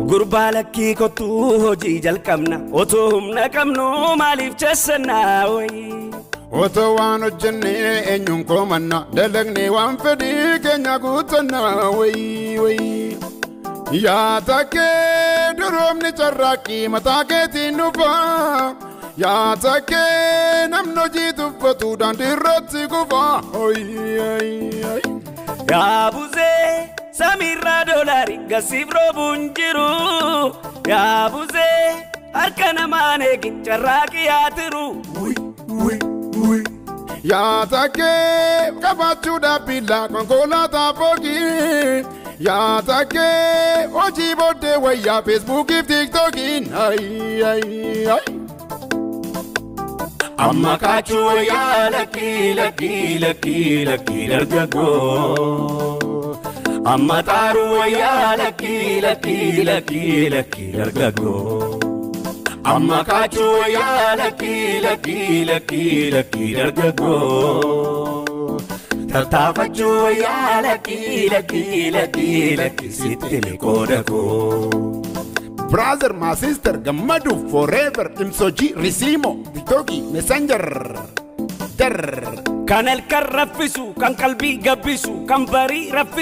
Gurbalakki kotu hoji jalkamna otohum nakamno malif chasana way Oto wano jenne enyun komanna dalagne wan fedi kenya gutana way Ya take durum ni charaki matake tinufa Ya take namno jitu fatu dan dirati gufa ay Ya buze Samira dolari gasibro bunjiru Ya buze arkana manegi charaki atiru Ya take kabachu da pila kongola tapogi Ya take ojibo de way ya Facebook TikTok ay Amma kachu ya laki largago Amma taru ya laki largago Amma kachu ya laki largago Tatafachu ya laki sitili kodago Brother, my sister, Gamadu forever, Imsoji, Risimo, Titogi, Messenger. Kan el karrafisu, kan kalbi gabisu, kan bari rafisu.